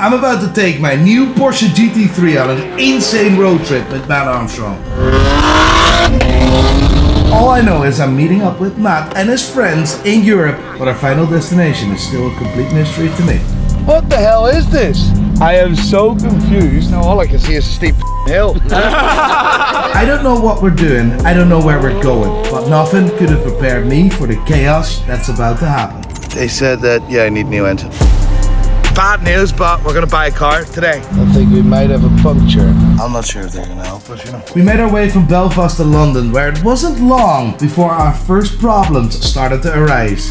I'm about to take my new Porsche GT3 on an insane road trip with Matt Armstrong. All I know is I'm meeting up with Matt and his friends in Europe, but our final destination is still a complete mystery to me. What the hell is this? I am so confused. Now all I can see is a steep hill. I don't know what we're doing, I don't know where we're going, but nothing could have prepared me for the chaos that's about to happen. They said that, I need a new engine. Bad news, but we're gonna buy a car today. I think we might have a puncture. I'm not sure if they're gonna help us, We made our way from Belfast to London, where it wasn't long before our first problems started to arise.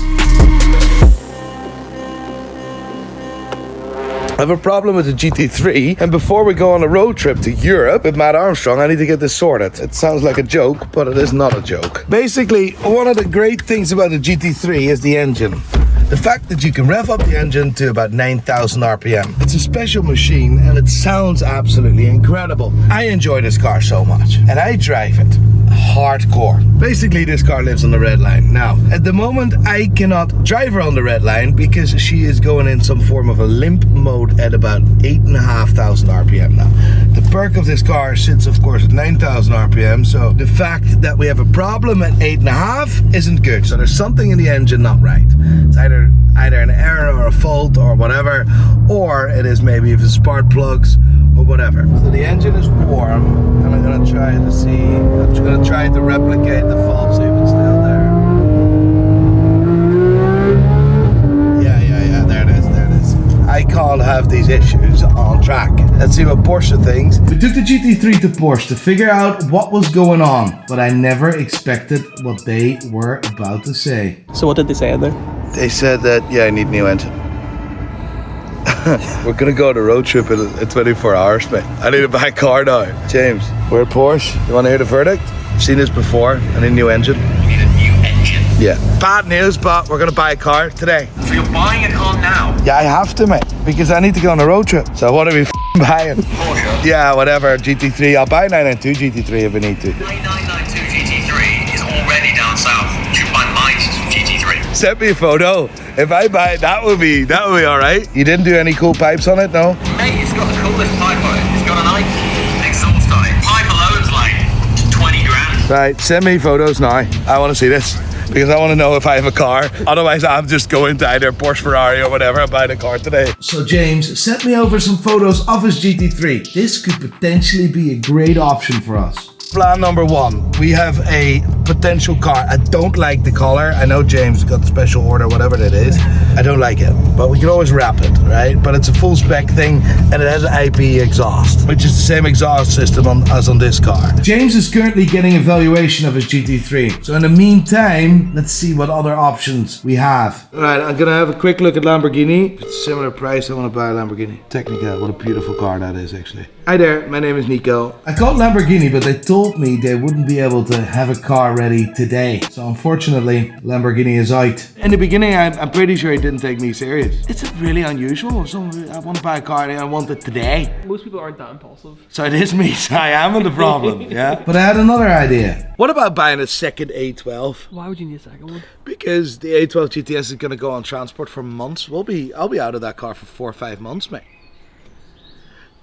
I have a problem with the GT3, and before we go on a road trip to Europe with Matt Armstrong, I need to get this sorted. It sounds like a joke, but it is not a joke. Basically, one of the great things about the GT3 is the engine. The fact that you can rev up the engine to about 9,000 RPM. It's a special machine and it sounds absolutely incredible. I enjoy this car so much and I drive it hardcore. Basically, this car lives on the red line. Now, at the moment, I cannot drive her on the red line because she is going in some form of a limp mode at about 8,500 RPM now. The perk of this car sits, of course, at 9,000 RPM, so the fact that we have a problem at 8.5 isn't good. So there's something in the engine not right. It's either an error or a fault or whatever, or it is maybe if it's spark plugs or whatever. So the engine is warm, and I'm gonna try to see. I'm gonna try to replicate the fault, see if it's still there. Yeah. There it is. I can't have these issues on track. Let's see what Porsche thinks. We took the GT3 to Porsche to figure out what was going on, but I never expected what they were about to say. So what did they say there? They said that, I need a new engine. We're gonna go on a road trip in 24 hours, mate. I need to buy a car now. James, we're at Porsche. You wanna hear the verdict? Seen this before. I need a new engine. You need a new engine? Yeah. Bad news, but we're gonna buy a car today. So you're buying a car now? Yeah, I have to, mate, because I need to go on a road trip. So what are we buying? Porsche? Yeah, whatever, GT3. I'll buy 992 GT3 if I need to. 9992 GT3 is already down south. You should buy my GT3. Send me a photo. If I buy it, that would be all right. You didn't do any cool pipes on it, no? Mate, it's got the coolest pipe on it. It's got an IQ exhaust on it. Pipe alone's like 20 grand. Right, send me photos now. I want to see this because I want to know if I have a car. Otherwise, I'm just going to either Porsche, Ferrari or whatever and buying a car today. So James sent me over some photos of his GT3. This could potentially be a great option for us. Plan number one, we have a potential car. I don't like the color. I know James got the special order, whatever that is. I don't like it, but we can always wrap it, right? But it's a full spec thing and it has an IP exhaust, which is the same exhaust system as on this car. James is currently getting a valuation of his GT3. So in the meantime, let's see what other options we have. All right, I'm gonna have a quick look at Lamborghini. It's similar price, I want to buy a Lamborghini. Technica, what a beautiful car that is actually. Hi there, my name is Nico. I called Lamborghini, but they told me they wouldn't be able to have a car ready today. So unfortunately, Lamborghini is out. In the beginning, I'm pretty sure he didn't take me serious. It's really unusual. I want to buy a car and I want it today. Most people aren't that impulsive. So it is me. So I am the problem. Yeah. But I had another idea. What about buying a second A12? Why would you need a second one? Because the A12 GTS is going to go on transport for months. I'll be out of that car for 4 or 5 months, mate.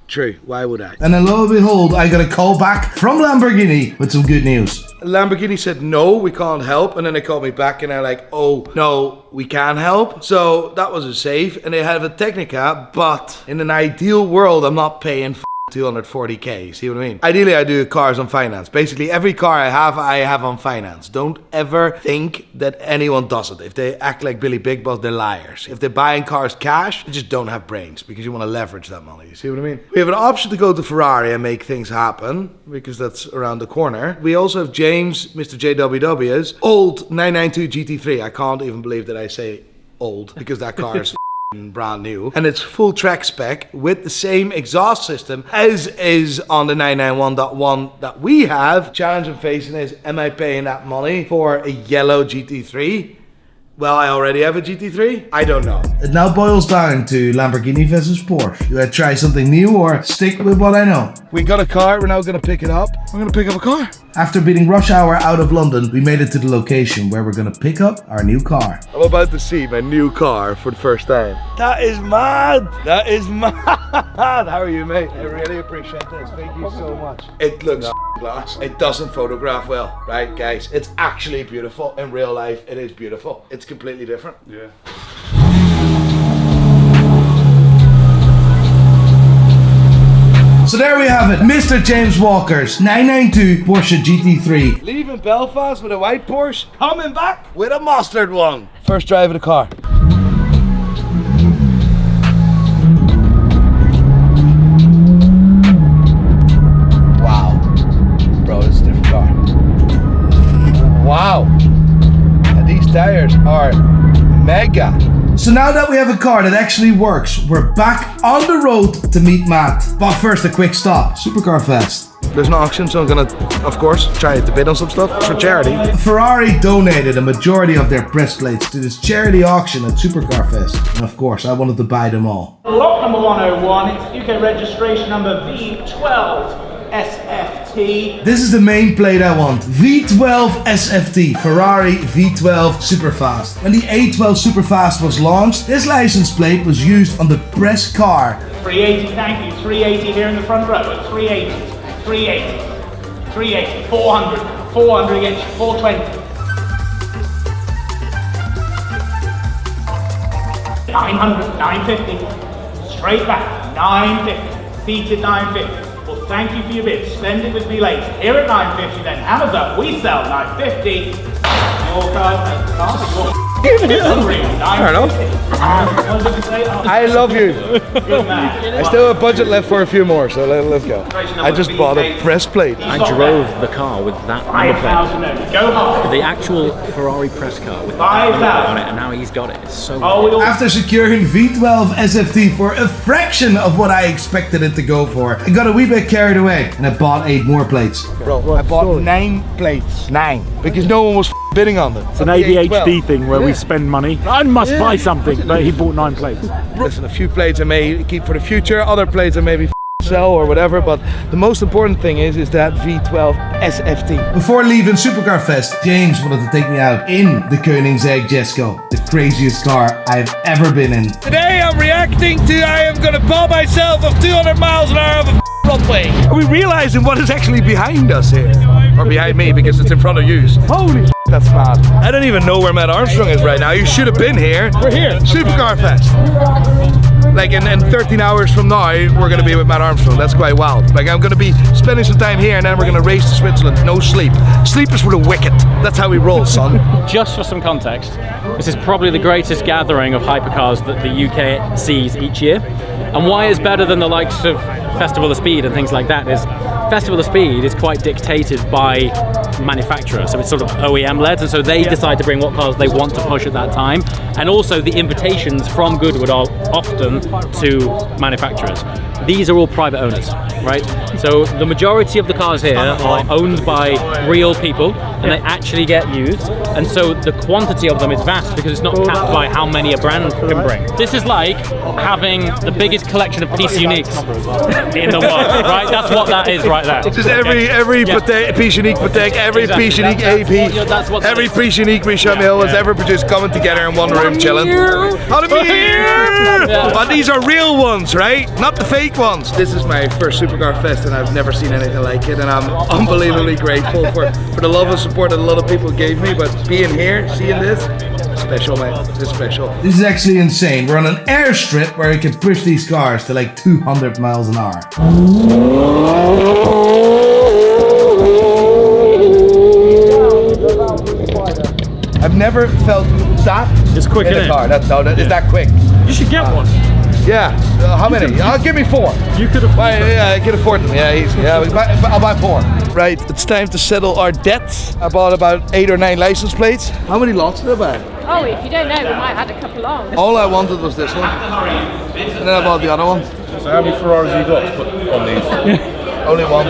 True, why would I? And then lo and behold, I got a call back from Lamborghini with some good news. Lamborghini said, no, we can't help. And then they called me back and they're like, oh, no, we can help. So that was a save. And they have a Technica, but in an ideal world, I'm not paying 240k, see what I mean? Ideally, I do cars on finance. Basically, every car I have on finance. Don't ever think that anyone does it. If they act like Billy Big Boss, they're liars. If they're buying cars cash, they just don't have brains because you want to leverage that money. You see what I mean? We have an option to go to Ferrari and make things happen because that's around the corner. We also have James, Mr. JWW's old 992 GT3. I can't even believe that I say old because that car is brand new, and it's full track spec with the same exhaust system as is on the 991.1 that we have. Challenge I'm facing is, am I paying that money for a yellow GT3 Well, I already have a GT3. I don't know. It now boils down to Lamborghini versus Porsche. Do I try something new or stick with what I know? We got a car, we're now gonna pick it up. We're gonna pick up a car. After beating rush hour out of London, we made it to the location where we're gonna pick up our new car. I'm about to see my new car for the first time. That is mad! That is mad! How are you, mate? I really appreciate this. Thank you so much. It looks glass. It doesn't photograph well, right, guys? It's actually beautiful. In real life, it is beautiful. It's completely different. Yeah. So there we have it, Mr. James Walker's 992 Porsche GT3. Leaving Belfast with a white Porsche, coming back with a mustard one. First drive of the car. Wow. Bro, this is a different car. Wow. And these tires are mega. So now that we have a car that actually works, we're back on the road to meet Matt. But first, a quick stop, Supercar Fest. There's an auction, so I'm gonna, of course, try to bid on some stuff for charity. Ferrari donated a majority of their press plates to this charity auction at Supercar Fest. And of course, I wanted to buy them all. Lot number 101, it's UK registration number V12 SFT. This is the main plate I want. V12 SFT, Ferrari V12 Superfast. When the A12 Superfast was launched, this license plate was used on the press car. 380, thank you. 380 here in the front row. 380, 380, 380, 400, 400 against 420. 900, 950. Straight back, 950. Seated 950. Well, thank you for your bid. Spend it with me later. Here at 950 then. Hammers up. We sell 950. Your card. Fair enough. I love you. Good man. I still have budget left for a few more, so let's go. I just bought a press plate. I drove the car with that number 5,000 plate. only. Go hard. The actual Ferrari press car with that number plate on it, and now he's got it. It's so Oh, After securing V12 SFT for a fraction of what I expected it to go for, I got a wee bit carried away and I bought 8 more plates. Bro, I bought 9 plates. 9. Because no one was bidding on them. It's an ADHD thing where we spend money. I must buy something, but he bought 9 plates. Listen, a few plates I may keep for the future, other plates I maybe sell or whatever, but the most important thing is that V12 SFT. Before leaving Supercar Fest, James wanted to take me out in the Koenigsegg Jesko, the craziest car I've ever been in. Today I'm reacting to I am gonna ball myself of 200 miles an hour of a runway. Are we realizing what is actually behind us here? Or behind me, because it's in front of you. Holy that's mad. I don't even know where Matt Armstrong is right now. You should have been here. We're here. Supercar Fest. Like in 13 hours from now, we're gonna be with Matt Armstrong. That's quite wild. Like I'm gonna be spending some time here and then we're gonna race to Switzerland. No sleep. Sleep is for the wicked. That's how we roll, son. Just for some context, this is probably the greatest gathering of hypercars that the UK sees each year. And why it's better than the likes of Festival of Speed and things like that is Festival of Speed is quite dictated by manufacturer, so it's sort of OEM led, and so they decide to bring what cars they want to push at that time, and also the invitations from Goodwood are often to manufacturers. These are all private owners, right? So the majority of the cars here are owned by real people and they actually get used, and so the quantity of them is vast because it's not capped by how many a brand can bring. This is like having the biggest collection of piece uniques in the world, right? That's what that is right there. Just every piece unique Patek, every piece unique AP, every piece unique Richard Mill has ever produced coming together in one room chilling. But these are real ones, right? Not the fake ones. This is my first Supercar Fest and I've never seen anything like it, and I'm unbelievably grateful for the love and support that a lot of people gave me, but being here, seeing this, special, man. It's special. This is actually insane. We're on an airstrip where we can push these cars to like 200 miles an hour. I've never felt that It's quick, in a isn't it? car. It's that quick. You should get one. Yeah. How many? Give me 4. You could afford them. Yeah, I can afford them. Yeah, easy. Yeah, I'll buy 4. Right, it's time to settle our debts. I bought about 8 or 9 license plates. How many lots did I buy? Oh, if you don't know, we might have had a couple on. All I wanted was this one. And then I bought the other one. So how many Ferraris have you got to put on these? Only one.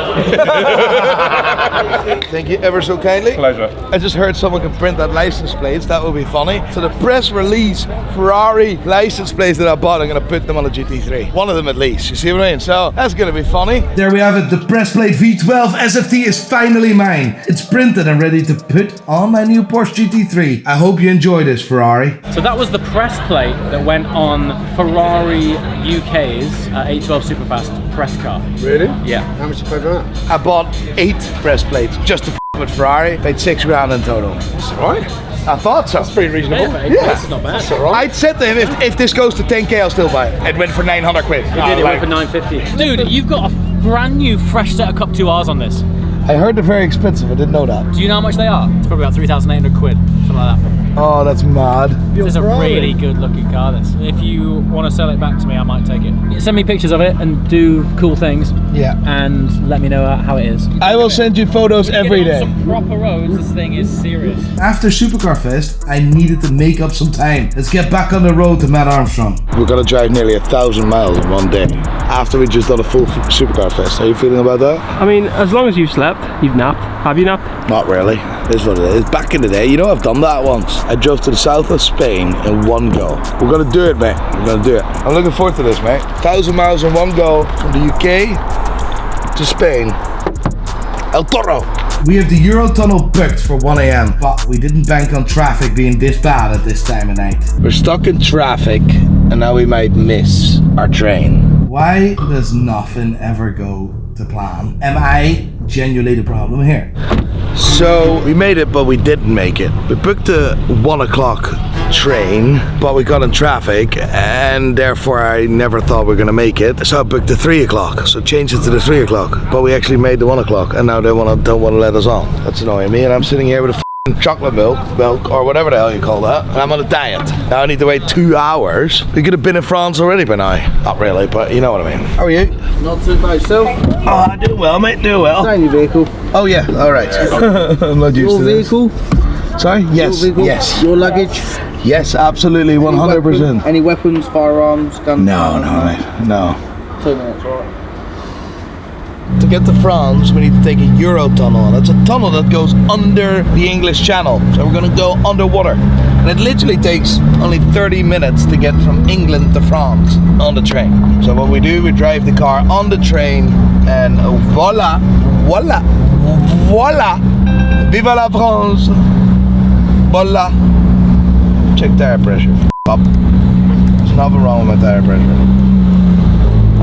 Thank you ever so kindly. Pleasure. I just heard someone can print that license plates. That would be funny. So the press release Ferrari license plates that I bought, I'm going to put them on the GT3. One of them at least. You see what I mean? So that's going to be funny. There we have it. The press plate V12 SFT is finally mine. It's printed and ready to put on my new Porsche GT3. I hope you enjoy this, Ferrari. So that was the press plate that went on Ferrari UK's A12 Superfast press car. Really? Yeah. How much you pay for that? I bought 8 press plates just to with Ferrari. Paid $6 grand in total. That's alright. I thought so. That's pretty reasonable. Yeah, this is not bad. That's alright. I'd said to him, if this goes to 10k, I'll still buy it. It went for 900 quid. It did, it went for 950. Dude, you've got a brand new fresh set of Cup 2Rs on this. I heard they're very expensive. I didn't know that. Do you know how much they are? It's probably about 3,800 quid, something like that. Oh, that's mad. This is a really good looking car, this. If you want to sell it back to me, I might take it. Send me pictures of it and do cool things. Yeah. And let me know how it is. I will send you photos every day. Some proper roads, this thing is serious. After Supercar Fest, I needed to make up some time. Let's get back on the road to Matt Armstrong. We're gonna drive nearly 1,000 miles in one day. After we just done a full Supercar Fest. How are you feeling about that? I mean, as long as you've slept, you've napped. Have you napped? Not really. It is what it is. Back in the day, you know, I've done that once. I drove to the south of Spain in one go. We're gonna do it, mate. We're gonna do it. I'm looking forward to this, mate. 1,000 miles in one go from the UK to Spain. El Toro. We have the Eurotunnel booked for 1 AM, but we didn't bank on traffic being this bad at this time of night. We're stuck in traffic and now we might miss our train. Why does nothing ever go to plan? Am I genuinely the problem here? So we made it, but we didn't make it. We booked a 1 o'clock train, but we got in traffic and therefore I never thought we were gonna make it. So I booked the 3 o'clock, so changed it to the 3 o'clock. But we actually made the 1 o'clock and now they don't want to let us on. That's annoying me, and I'm sitting here with a chocolate milk or whatever the hell you call that, and I'm on a diet. Now I need to wait 2 hours. We could have been in France already by now. Not really, but you know what I mean. How are you? Not too bad yourself. Oh, I do well, mate, do well. Stay in your vehicle. Oh yeah, alright. I'm not used Your to this. vehicle. Sorry? Yes, Your vehicle. yes. Your luggage. Yes, absolutely, 100%. Any weapons, firearms, guns? No, mate, no. 2 minutes, alright. To get to France, we need to take a Eurotunnel, and it's a tunnel that goes under the English Channel. So we're going to go underwater. And it literally takes only 30 minutes to get from England to France on the train. So what we do, we drive the car on the train, and voila, voila, voila, viva la France, voila. Check tire pressure, up. There's nothing wrong with my tire pressure.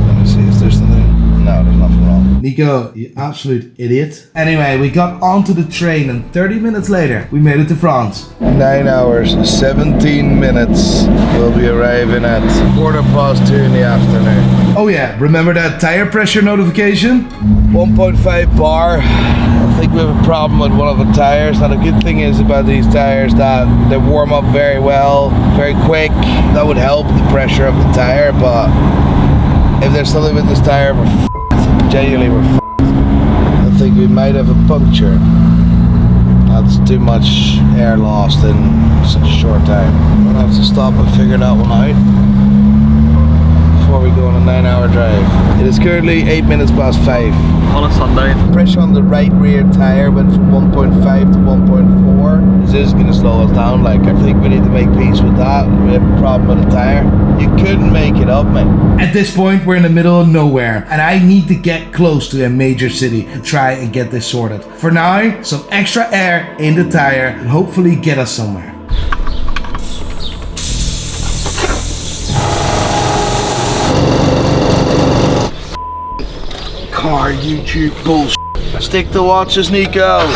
Let me see, is there something? No, there's nothing wrong. Nico, you absolute idiot. Anyway, we got onto the train and 30 minutes later, we made it to France. 9 hours, 17 minutes. We'll be arriving at 2:15 in the afternoon. Oh yeah, remember that tire pressure notification? 1.5 bar. I think we have a problem with one of the tires. Now the good thing is about these tires that they warm up very well, very quick. That would help the pressure of the tire, but if there's something with this tire, we're f***ed. Genuinely, we're f***ed. I think we might have a puncture. That's too much air lost in such a short time. We're gonna have to stop and figure that one out before we go on a 9-hour drive. It is currently 8 minutes past 5. On a Sunday. Pressure on the right rear tire went from 1.5 to 1.4. This is going to slow us down. Like, I think we need to make peace with that. We have a problem with the tire. You couldn't make it up, man. At this point, we're in the middle of nowhere, and I need to get close to a major city to try and get this sorted. For now, some extra air in the tire and hopefully get us somewhere. Car YouTube bullshit. Stick to watches, Nico.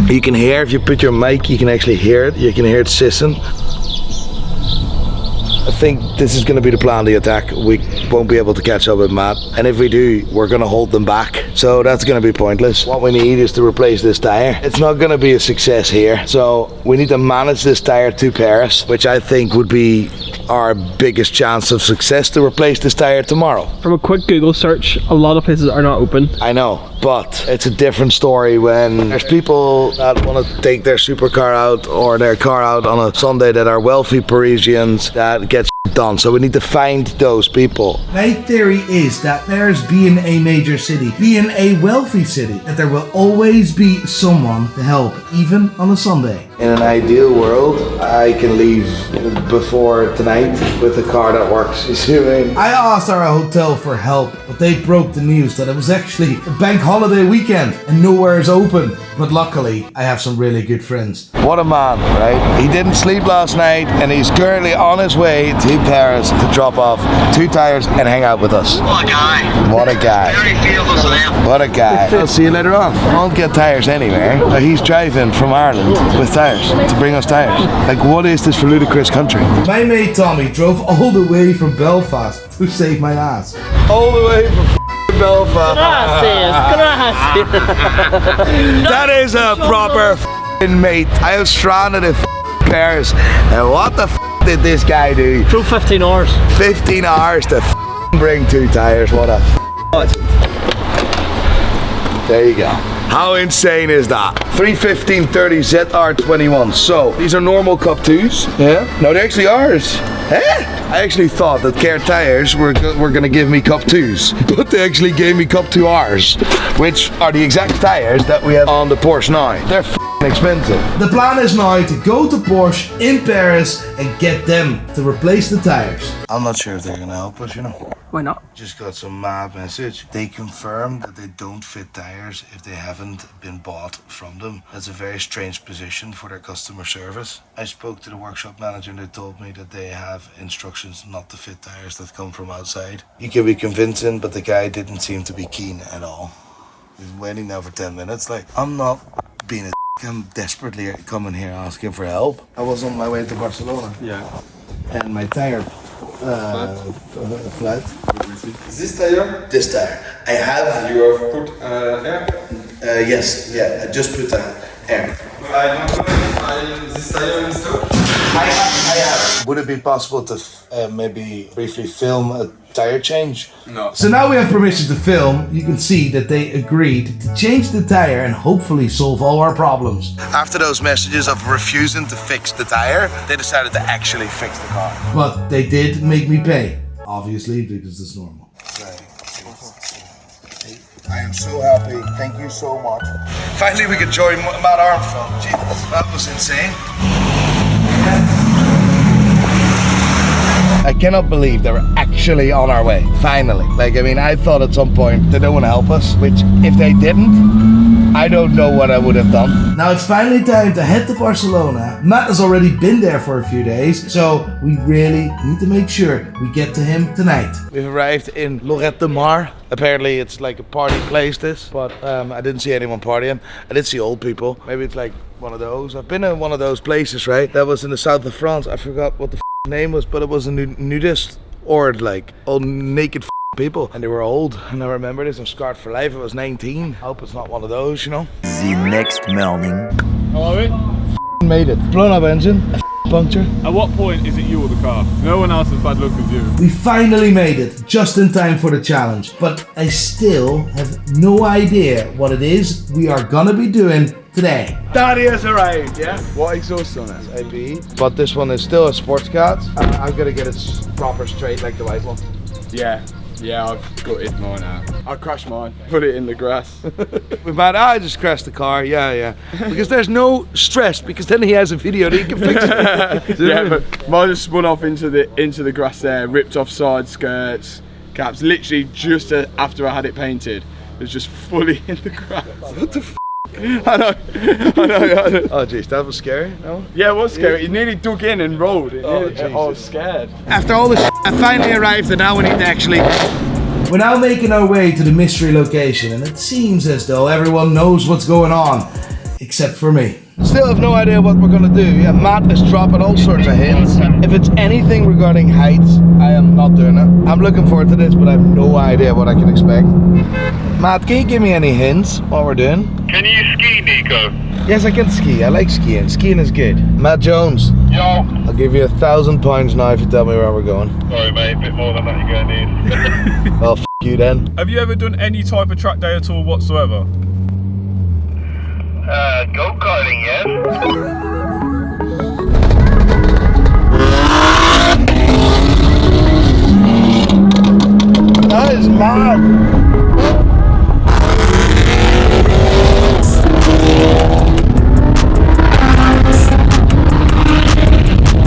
You can hear, if you put your mic, you can actually hear it. You can hear it sissing. I think this is going to be the plan of the attack. We won't be able to catch up with Matt, and if we do, we're going to hold them back. So that's going to be pointless. What we need is to replace this tire. It's not going to be a success here, so we need to manage this tire to Paris, which I think would be our biggest chance of success, to replace this tire tomorrow. From a quick Google search, a lot of places are not open. I know, but it's a different story when there's people that want to take their supercar out or their car out on a Sunday that are wealthy Parisians that get done. So we need to find those people. My theory is that Paris being a major city, being a wealthy city, that there will always be someone to help, even on a Sunday. In an ideal world, I can leave before tonight with a car that works. You see what I mean? I asked our hotel for help, but they broke the news that it was actually a bank holiday weekend and nowhere is open. But luckily, I have some really good friends. What a man, right? He didn't sleep last night and he's currently on his way to Paris to drop off 2 tires and hang out with us. What a guy. What a guy. Very fearless lamb. What a guy. I'll see you later on. I won't get tires anywhere. He's driving from Ireland with tires to bring us tires. Like, what is this for ludicrous country? My mate Tommy drove all the way from Belfast to save my ass. All the way from Belfast. That is a proper mate. I was stranded in Paris. And what the did this guy do? Drove 15 hours. 15 hours to bring 2 tires. What a There you go. How insane is that? 315/30 ZR21. So these are normal Cup 2s. Yeah. No, they're actually ours. Eh? I actually thought that Care Tires were gonna give me Cup 2s, but they actually gave me Cup 2Rs, which are the exact tires that we have on the Porsche now. They're expensive. The plan is now to go to Porsche in Paris and get them to replace the tires. I'm not sure if they're gonna help us, you know. Why not? Just got some mad message. They confirm that they don't fit tires if they haven't been bought from them. That's a very strange position for their customer service. I spoke to the workshop manager and they told me that they have instructions not to fit tires that come from outside. You can be convincing, but the guy didn't seem to be keen at all. We've been waiting now for 10 minutes. Like, I'm not being a I'm desperately coming here asking for help. I was on my way to Barcelona. Yeah. And my tire flat. This tire? This tire. I have. You have put air? Yes. Yeah. I just put air. I don't know if this tire in stock. I have. Would it be possible to maybe briefly film a tire change? No. So now we have permission to film. You can see that they agreed to change the tire and hopefully solve all our problems. After those messages of refusing to fix the tire, they decided to actually fix the car. But they did make me pay, obviously, because it's normal. I am so happy. Thank you so much. Finally, we could join Matt Armstrong. Jesus, that was insane. I cannot believe they were actually on our way. Finally. Like, I mean, I thought at some point they don't want to help us, which if they didn't, I don't know what I would have done. Now it's finally time to head to Barcelona. Matt has already been there for a few days, so we really need to make sure we get to him tonight. We've arrived in Lorette de Mar. Apparently it's like a party place, this, but I didn't see anyone partying. I did see old people. Maybe it's like one of those. I've been in one of those places, right? That was in the south of France. I forgot what the name was, but it was a nudist or like all naked people, and they were old. And I remember this. I'm scarred for life. I was 19. I hope it's not one of those, you know. The next morning. How are we? Made it. Blown up engine. Puncture. At what point is it you or the car? No one else as bad luck as you. We finally made it, just in time for the challenge, but I still have no idea what it is we are gonna be doing today. Daddy has arrived, yeah? What exhaust on it? ABE. But this one is still a sports car. I've got to get it proper straight like the white one. Yeah, I've got it mine out. I crashed mine, put it in the grass. With Matt, I just crashed the car, yeah. Because there's no stress, because then he has a video that he can fix it. Yeah, but mine just spun off into the grass there, ripped off side skirts, caps, literally just after I had it painted. It was just fully in the grass. What the f***? I know. Oh jeez, that was scary, no? Yeah, it was scary. It nearly dug in and rolled. I was scared. After all this I finally arrived, and now we need to actually... We're now making our way to the mystery location, and it seems as though everyone knows what's going on, except for me. Still have no idea what we're gonna do. Yeah, Matt is dropping all sorts of hints. If it's anything regarding heights, I am not doing it. I'm looking forward to this, but I have no idea what I can expect. Matt, can you give me any hints what we're doing? Can you ski, Nico? Yes, I can ski. I like skiing. Skiing is good. Matt Jones. Yo. I'll give you £1,000 now if you tell me where we're going. Sorry, mate. A bit more than that you're gonna need. Well, f you then. Have you ever done any type of track day at all whatsoever? Go-karting, yeah? is mad.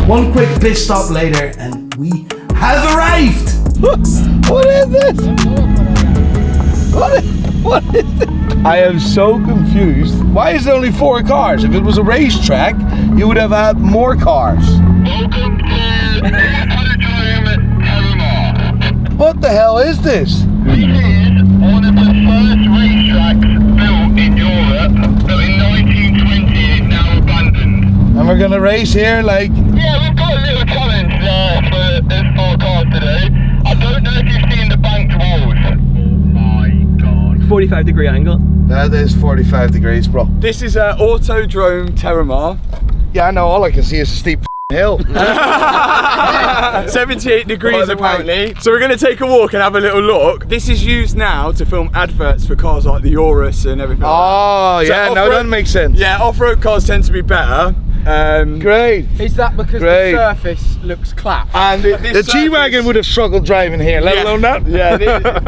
One quick pit stop later and we have arrived! What is this? What is this? I am so confused. Why is there only 4 cars? If it was a racetrack, you would have had more cars. Welcome to Socialmedia Terramar. What the hell is this? This is one of the first racetracks built in Europe, built in 1920 and is now abandoned. And we're gonna race here like... Yeah, we've got a little challenge for this 4 cars today. I don't know if you've seen the banked walls. Oh my god. 45-degree angle. That is 45 degrees, bro. This is Autodrome Terramar. Yeah, I know, all I can see is a steep hill. 78 degrees apparently. So we're going to take a walk and have a little look. This is used now to film adverts for cars like the Urus and everything. Oh, yeah, no, that makes sense. Yeah, off-road cars tend to be better. Great. Is that because the surface looks clapped? And the G-Wagon would have struggled driving here, let alone that. Yeah,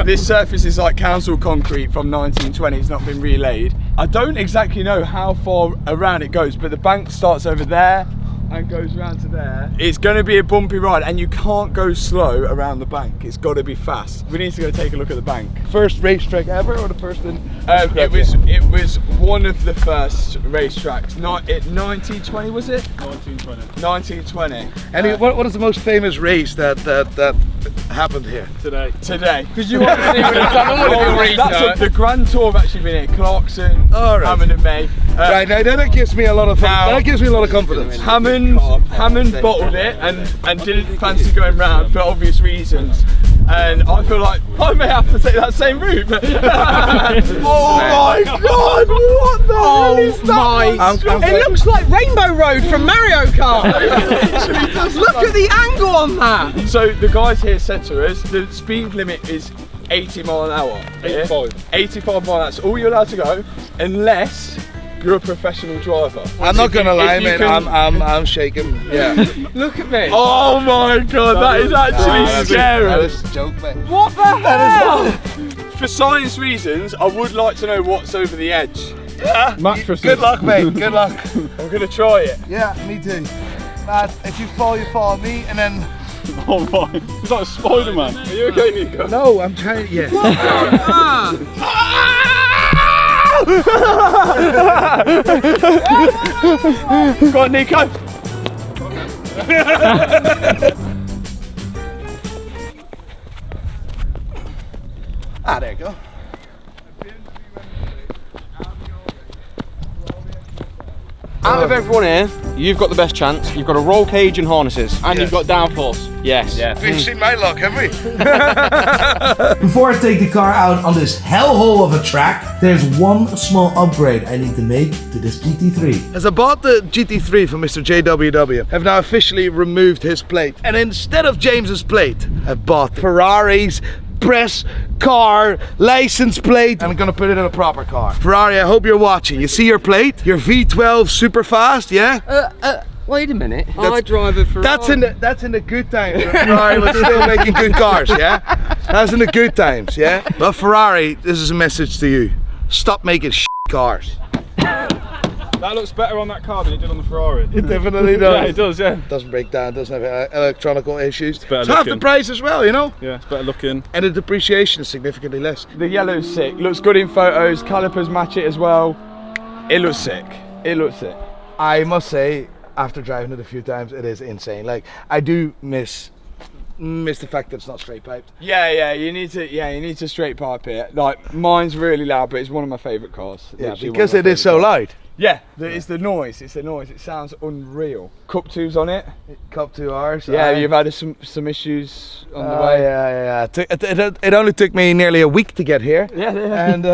this surface is like council concrete from 1920. It's not been relaid. I don't exactly know how far around it goes, but the bank starts over there and goes round to there. It's going to be a bumpy ride and you can't go slow around the bank. It's got to be fast. We need to go take a look at the bank. First racetrack ever or the first in? It was one of the first racetracks. 1920 was it? 1920. 1920. And what is the most famous race that happened here? Today. Because you obviously would have done all of your research. The Grand Tour have actually been here. Clarkson, Hammond and May. Right, now that gives me a lot of confidence. Hammond bottled it and didn't fancy going round for obvious reasons. And I feel like I may have to take that same route. Oh my god, what the hell is that? It looks like Rainbow Road from Mario Kart. Look at the angle on that. So the guys here said to us the speed limit is 80 mile an hour. 85 mile an hour. That's all you're allowed to go unless you're a professional driver. I'm not gonna lie, man. I'm shaking. Yeah. Look at me. Oh my god, that is actually scary. That is a joke, mate. What the hell? For science reasons, I would like to know what's over the edge. Mattresses. Good luck, mate. Good luck. I'm gonna try it. Yeah, me too. Lad, if you fall on me, and then. Oh my. It's like Spider-Man. Are you okay, Nico? No, I'm trying. Yeah. Go on, Nico. There you go. Out of everyone here, you've got the best chance. You've got a roll cage and harnesses, and you've got downforce. Yes. We've seen my luck, have we? Before I take the car out on this hellhole of a track, there's one small upgrade I need to make to this GT3. As I bought the GT3 from Mr. JWW, I've now officially removed his plate. And instead of James's plate, I've bought Ferrari's press car license plate. I'm gonna put it in a proper car. Ferrari, I hope you're watching. You see your plate? Your V12 super fast, yeah? Wait a minute. I drive a Ferrari. That's in the good times. Ferrari was still making good cars, yeah? That's in the good times, yeah? But Ferrari, this is a message to you. Stop making shit cars. That looks better on that car than it did on the Ferrari. It definitely does. Yeah, it does, yeah. Doesn't break down, doesn't have electronic issues. It's better half the looking. price as well, you know? Yeah, it's better looking. And the depreciation is significantly less. The yellow's sick. Looks good in photos. Calipers match it as well. It looks sick. It looks sick. I must say, after driving it a few times, it is insane. Like, I do miss the fact that it's not straight piped. Yeah, you need to straight pipe it. Like, mine's really loud, but it's one of my favourite cars. Yeah, Literally because one of my it is so favourite loud. cars. Yeah, it's the noise. It's the noise. It sounds unreal. Cup 2's on it. Cup 2 hours. Yeah, you've had some issues on the way. Yeah. It only took me nearly a week to get here. Yeah. And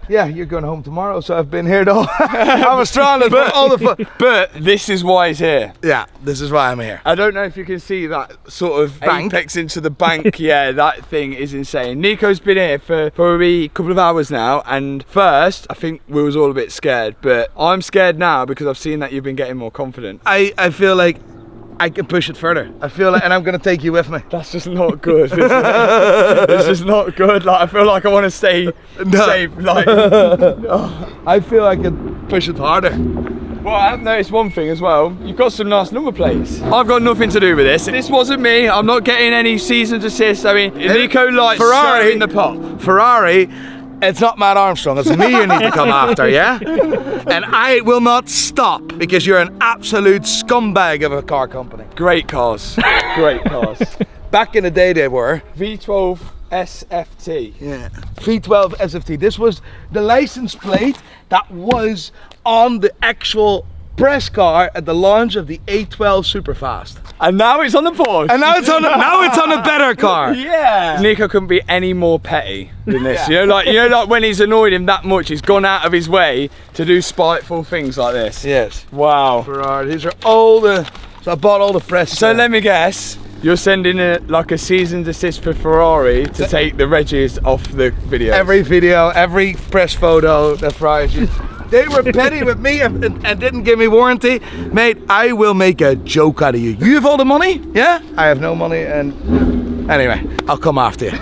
yeah, you're going home tomorrow, so I've been here though. I'm Australian, but all the fun. But this is why he's here. Yeah, this is why I'm here. I don't know if you can see that sort of apex into the bank. Yeah, that thing is insane. Nico's been here for probably a couple of hours now, and first I think we was all a bit scared, but I'm scared now because I've seen that you've been getting more confident. I feel like I can push it further. I feel like, and I'm gonna take you with me. That's just not good. It's just not good. Like I feel like I want to stay safe. Like I feel I can push it harder. Well, I've noticed one thing as well. You've got some nice number plates. I've got nothing to do with this. This wasn't me. I'm not getting any seasons assist. I mean, Nico likes Ferrari in the pot. Ferrari, it's not Matt Armstrong, it's me you need to come after, yeah? And I will not stop because you're an absolute scumbag of a car company. Great cars. Great cars. Back in the day they were. V12 SFT. Yeah. V12 SFT. This was the license plate that was on the actual press car at the launch of the A12 Superfast. And now it's on the Porsche. And now it's on a better car. Yeah. Nico couldn't be any more petty than this. You know, like when he's annoyed him that much, he's gone out of his way to do spiteful things like this. Yes. Wow. Ferrari. These are all the. So I bought all the press. So let me guess. You're sending like a seasoned assist for Ferrari to take the Reggies off the video. Every video, every press photo that Ferrari used. They were petty with me and didn't give me warranty. Mate, I will make a joke out of you. You have all the money? Yeah? I have no money and anyway, I'll come after you.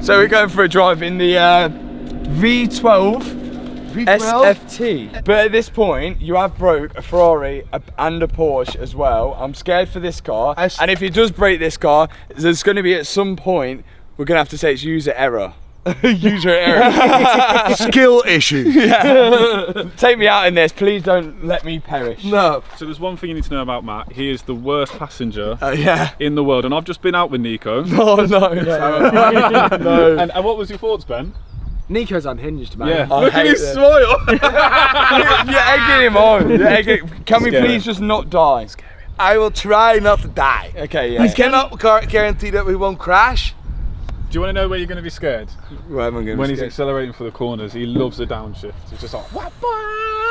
So we're going for a drive in the V12 SFT. But at this point, you have broke a Ferrari and a Porsche as well. I'm scared for this car. And if he does break this car, there's going to be at some point, we're going to have to say it's user error. User error. Skill issue. Yeah. Take me out in this. Please don't let me perish. No. So there's one thing you need to know about Matt. He is the worst passenger yeah. in the world. And I've just been out with Nico. Oh, no. No. And what was your thoughts, Ben? Nico's unhinged, man. Yeah. Look at his smile. You're egging him on. Can we please just not die? I will try not to die. Okay, yeah. I cannot guarantee that we won't crash. Do you want to know where you're going to be scared? Where am I going to be When scared? he's accelerating for the corners, he loves a downshift. It's just like,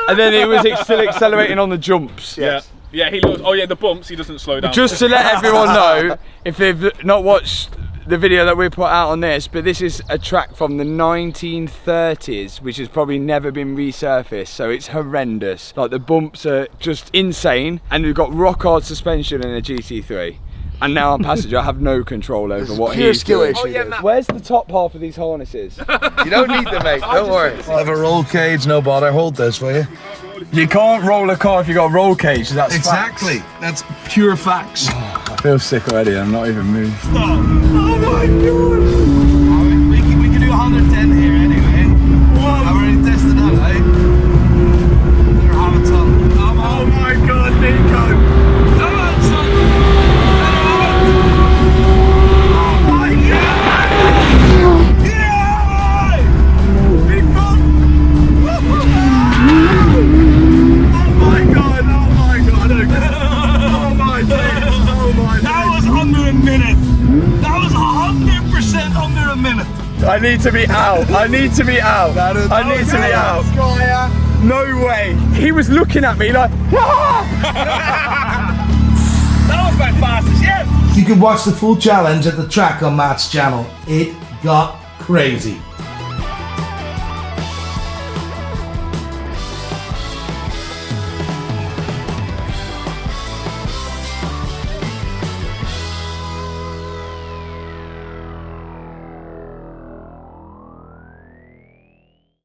and then it was still accelerating on the jumps. Yeah. Yeah, he loves, oh yeah, the bumps, he doesn't slow down. Just to let everyone know, if they've not watched the video that we put out on this, but this is a track from the 1930s, which has probably never been resurfaced, so it's horrendous. Like the bumps are just insane, and we've got rock hard suspension in a GT3. And now I'm passenger, I have no control over what he's skill doing. issue. Oh, yeah, where's the top half of these harnesses? You don't need them, mate. Don't worry. I'll have a roll cage, no bother. Hold this for you. You can't roll a car if you got a roll cage. That's exactly. Facts. That's pure facts. I feel sick already. I'm not even moved. Oh my god! We can do 110 here anyway. I've already tested that, eh? Better have a ton. Oh my god, Nico! Come on, son! I need to be out. I need to be out. I need to be out. No way. He was looking at me like, That was my fastest yet. You can watch the full challenge at the track on Matt's channel. It got crazy.